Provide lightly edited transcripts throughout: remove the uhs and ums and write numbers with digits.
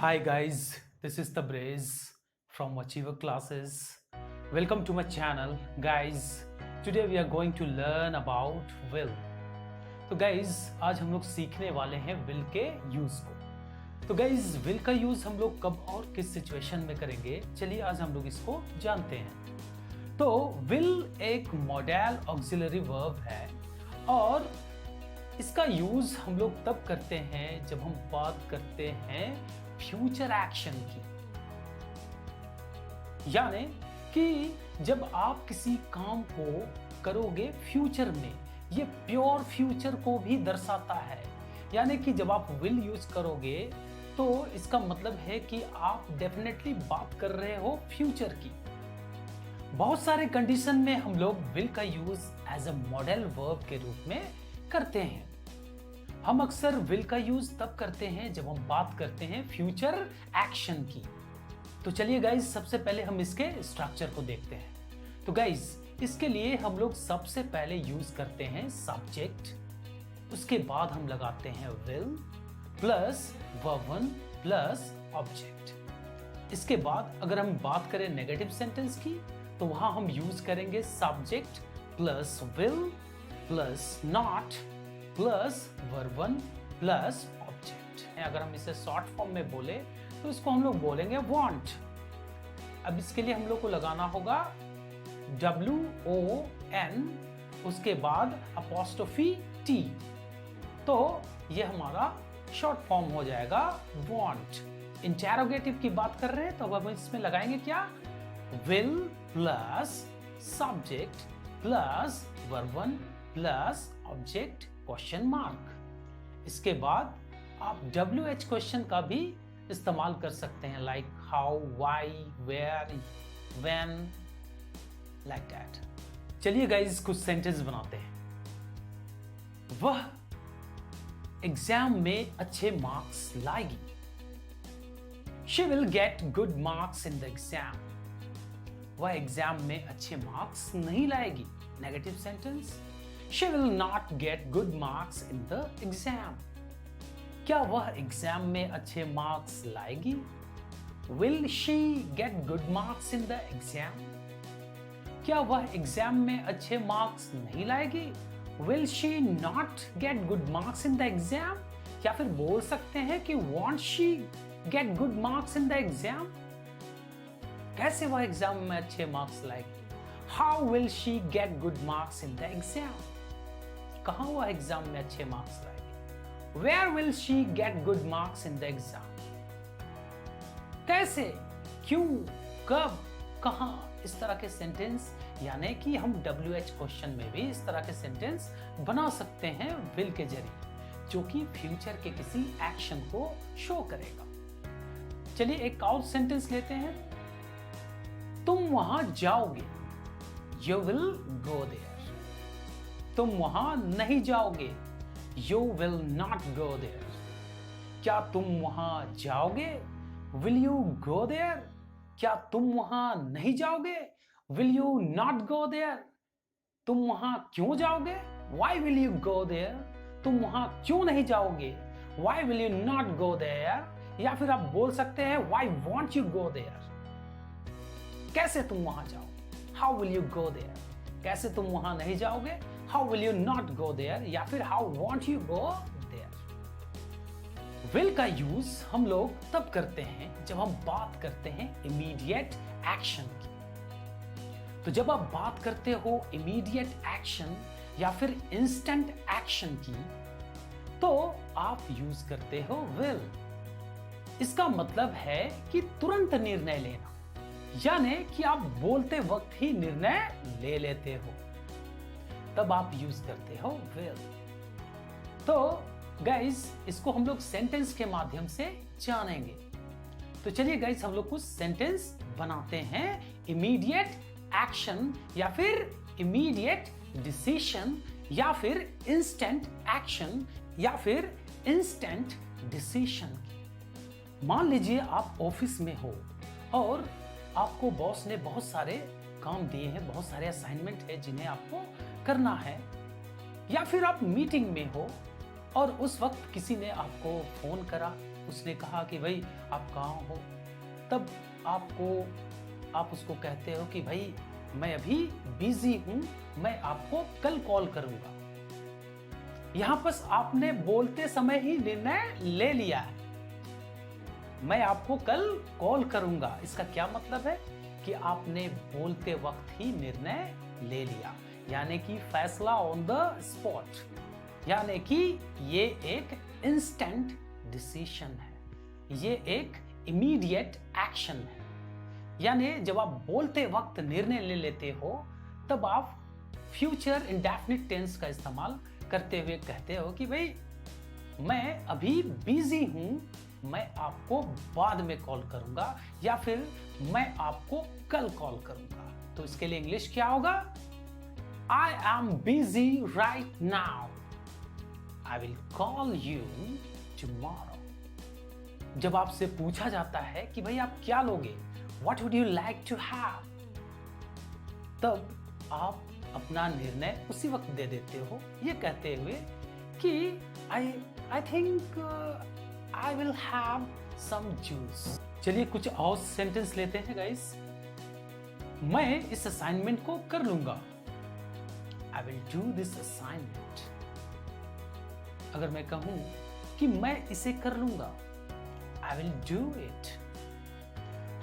Hi guys, this is Tabriz from Achiever Classes. Welcome to my channel. Guys, today we are going to learn about will. तो guys, आज हम लोग सीखने वाले हैं will के यूज को। तो guys, will का यूज हम लोग कब और किस सिचुएशन में करेंगे, चलिए आज हम लोग इसको जानते हैं। तो will एक मॉडल ऑक्सिलरी वर्ब है और इसका यूज हम लोग तब करते हैं जब हम बात करते हैं फ्यूचर एक्शन की, यानी कि जब आप किसी काम को करोगे फ्यूचर में, ये प्योर फ्यूचर को भी दर्शाता है। यानी कि जब आप विल यूज करोगे तो इसका मतलब है कि आप डेफिनेटली बात कर रहे हो फ्यूचर की। बहुत सारे कंडीशन में हम लोग विल का use as a modal verb के रूप में करते हैं। हम अक्सर विल का यूज तब करते हैं जब हम बात करते हैं फ्यूचर एक्शन की। तो चलिए गाइज, सबसे पहले हम इसके स्ट्रक्चर को देखते हैं। तो गाइज, इसके लिए हम लोग सबसे पहले यूज करते हैं सब्जेक्ट, उसके बाद हम लगाते हैं will plus verb plus object. इसके बाद अगर हम बात करें नेगेटिव सेंटेंस की तो वहां हम यूज करेंगे subject plus will plus not plus verb plus object. अगर हम इसे शॉर्ट फॉर्म में बोले तो इसको हम लोग बोलेंगे वांट। अब इसके लिए हम लोग को लगाना होगा WON, उसके बाद अपोस्ट्रोफी T, तो ये हमारा शॉर्ट फॉर्म हो जाएगा वांट। इंटेरोगेटिव की बात कर रहे हैं तो अब हम इसमें लगाएंगे क्या, will plus subject plus verb plus object question mark. इसके बाद आप WH क्वेश्चन का भी इस्तेमाल कर सकते हैं, like how, why, where, when, like that. चलिए गाइस, कुछ सेंटेंस बनाते हैं। वह एग्जाम में अच्छे मार्क्स लाएगी। She will get good marks in the exam. वह एग्जाम में अच्छे मार्क्स नहीं लाएगी। Negative sentence, she will not get good marks in the exam। क्या वह एग्जाम में अच्छे मार्क्स लाएगी? Will she get good marks in the exam? क्या वह एग्जाम में अच्छे मार्क्स नहीं लाएगी? Will she not get good marks in the exam? या फिर बोल सकते हैं कि won't she get good marks in the exam? कैसे वह एग्जाम में अच्छे मार्क्स लाएगी? How will she get good marks in the exam? कहाँ वह एग्जाम में अच्छे मार्क्स लाएगी? Where will she get good marks in the exam? कैसे, क्यों, कब, कहाँ, इस तरह के सेंटेंस, यानी कि हम WH क्वेश्चन में भी इस तरह के सेंटेंस बना सकते हैं विल के जरिए, जो कि फ्यूचर के किसी एक्शन को शो करेगा। चलिए एक और सेंटेंस लेते हैं। तुम वहां जाओगे, You will go there। तुम वहां नहीं जाओगे, You will not go there। क्या तुम वहां जाओगे, Will you go there? क्या तुम वहां नहीं जाओगे, Will you not go there? तुम वहां क्यों जाओगे, Why will you go there? तुम वहां क्यों नहीं जाओगे, Why will you not go there? या फिर आप बोल सकते हैं Why won't you go there? कैसे तुम वहां जाओगे, How will you go there? कैसे तुम वहां नहीं जाओगे, How will you not go there? या फिर How won't you go there? Will का यूज हम लोग तब करते हैं जब हम बात करते हैं इमीडिएट एक्शन की। तो जब आप बात करते हो इमीडिएट एक्शन या फिर इंस्टेंट एक्शन की, तो आप यूज करते हो will। इसका मतलब है कि तुरंत निर्णय लेना, यानी कि आप बोलते वक्त ही निर्णय ले लेते हो, तब आप यूज करते हो will। तो गाइस, इसको हम लोग सेंटेंस के माध्यम से जानेंगे। तो चलिए गाइस, हम लोग कुछ सेंटेंस बनाते हैं इमीडिएट एक्शन या फिर इमीडिएट डिसीजन या फिर इंस्टेंट एक्शन या फिर इंस्टेंट डिसीजन की। मान लीजिए आप ऑफिस में हो और आपको बॉस ने बहुत सारे काम दिए हैं, बहुत सारे असाइनमेंट है जिन्हें आपको करना है, या फिर आप मीटिंग में हो और उस वक्त किसी ने आपको फोन करा उसने कहा कि भाई आप कहाँ हो, तब आप उसको कहते हो कि भाई मैं अभी बिजी हूं, मैं आपको कल कॉल करूंगा। यहां पर आपने बोलते समय ही निर्णय ले लिया है, मैं आपको कल कॉल करूंगा। इसका क्या मतलब है कि आपने बोलते वक्त ही निर्णय ले लिया, यानी कि फैसला ऑन द स्पॉट, यानी कि ये एक इंस्टेंट डिसीजन है, ये एक इमीडिएट एक्शन है। यानी जब आप बोलते वक्त निर्णय ले लेते हो तब आप फ्यूचर इंडेफिनिट टेंस का इस्तेमाल करते हुए कहते हो कि भाई मैं अभी बिजी हूं, मैं आपको बाद में कॉल करूंगा, या फिर मैं आपको कल कॉल करूंगा। तो इसके लिए इंग्लिश क्या होगा? I am busy right now, I will call you tomorrow. जब आपसे पूछा जाता है कि भाई आप क्या लोगे, what would you like to have, तब आप अपना निर्णय उसी वक्त दे देते हो, ये कहते हुए कि I think I will have some juice. चलिए कुछ और सेंटेंस लेते हैं गाइस। मैं इस असाइनमेंट को कर लूंगा, I will do this assignment. अगर मैं कहूं कि मैं इसे कर लूंगा, आई विल डू इट।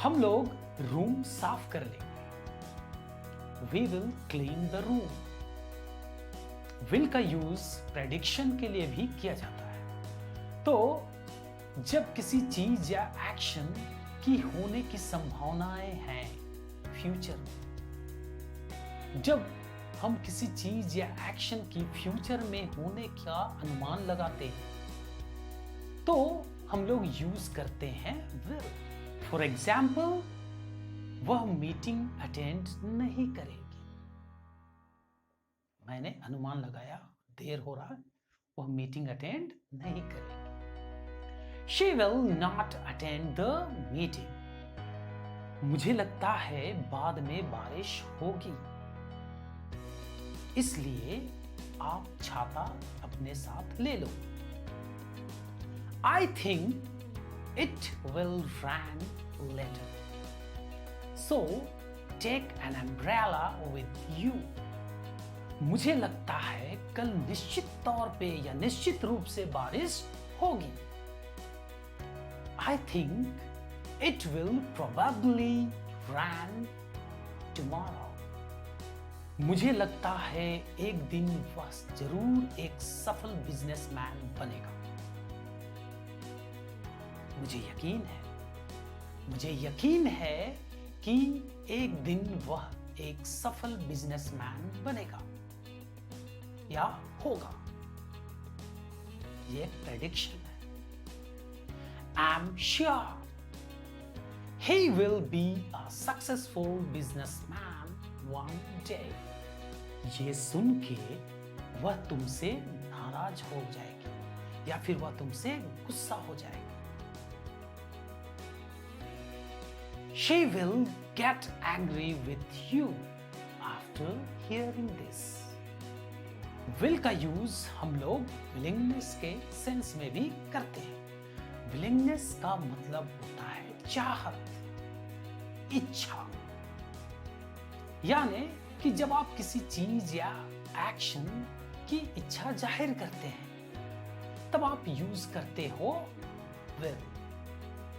हम लोग रूम साफ कर लेंगे, we will clean the room. Will का यूज प्रेडिक्शन के लिए भी किया जाता है। तो जब किसी चीज या एक्शन की होने की संभावनाएं हैं फ्यूचर में, जब हम किसी चीज या एक्शन की फ्यूचर में होने का अनुमान लगाते हैं तो हम लोग यूज करते हैं विल। फॉर एग्जाम्पल, वह मीटिंग अटेंड नहीं करेगी। मैंने अनुमान लगाया देर हो रहा है, वह मीटिंग अटेंड नहीं करेगी। She will not attend the meeting. मुझे लगता है बाद में बारिश होगी, इसलिए आप छाता अपने साथ ले लो। I think it will rain later, so take an umbrella with you. मुझे लगता है कल निश्चित तौर पे या निश्चित रूप से बारिश होगी। I think it will probably rain tomorrow. मुझे लगता है एक दिन वह जरूर एक सफल बिजनेसमैन बनेगा। मुझे यकीन है कि एक दिन वह एक सफल बिजनेसमैन बनेगा या होगा। ये प्रेडिक्शन है। I'm sure he will be a successful businessman one day. ये सुन के वह तुमसे नाराज हो जाएगी या फिर वह तुमसे गुस्सा हो जाएगी। She will get angry with you after hearing this. Will का यूज हम लोग willingness के सेंस में भी करते हैं। willingness का मतलब होता है चाहत, इच्छा। यानी कि जब आप किसी चीज या एक्शन की इच्छा जाहिर करते हैं तब आप यूज करते हो will।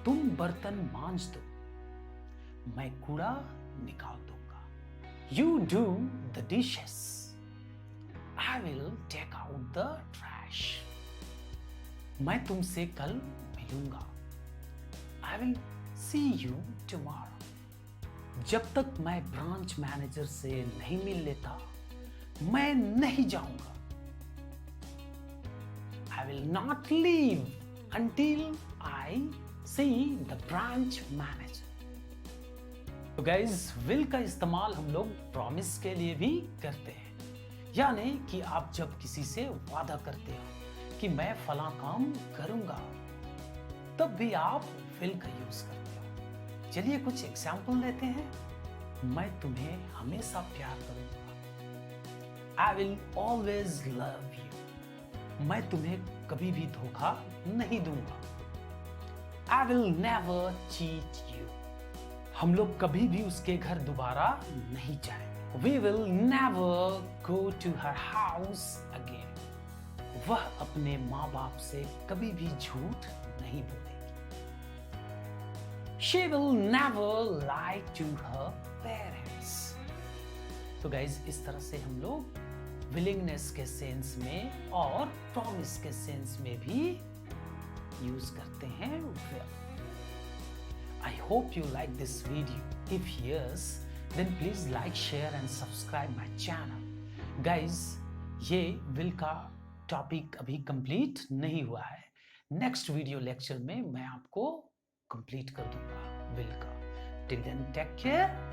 तुम बर्तन मांज दो, मैं कूड़ा निकाल दूंगा। You do the dishes, I will take out the trash. मैं तुमसे कल मिलूंगा, I will see you tomorrow. जब तक मैं ब्रांच मैनेजर से नहीं मिल लेता मैं नहीं जाऊंगा। I will not leave until I see the branch manager. तो गाइज विल का इस्तेमाल हम लोग प्रॉमिस के लिए भी करते हैं। यानी कि आप जब किसी से वादा करते हो कि मैं फला काम करूंगा तब भी आप विल का यूज करते हो। चलिए कुछ एग्जाम्पल लेते हैं। मैं तुम्हें हमेशा प्यार करूंगा, I will always love you. मैं तुम्हें कभी भी धोखा नहीं दूंगा, I will never cheat you. हम लोग कभी भी उसके घर दोबारा नहीं जाएंगे. We will never go to her house again. वह अपने माँ बाप से कभी भी झूठ नहीं बोलेगी. She will never lie to her parents. तो गाइज इस तरह से हम लोग विलिंगनेस के सेंस में और प्रॉमिस के सेंस में भी यूज करते हैं will. I hope you like this video. If yes, then please like, share and subscribe my channel. Guys, ये will का टॉपिक अभी कंप्लीट नहीं हुआ है. नेक्स्ट वीडियो लेक्चर में मैं आपको कंप्लीट कर दूंगा will का. Till then, take care.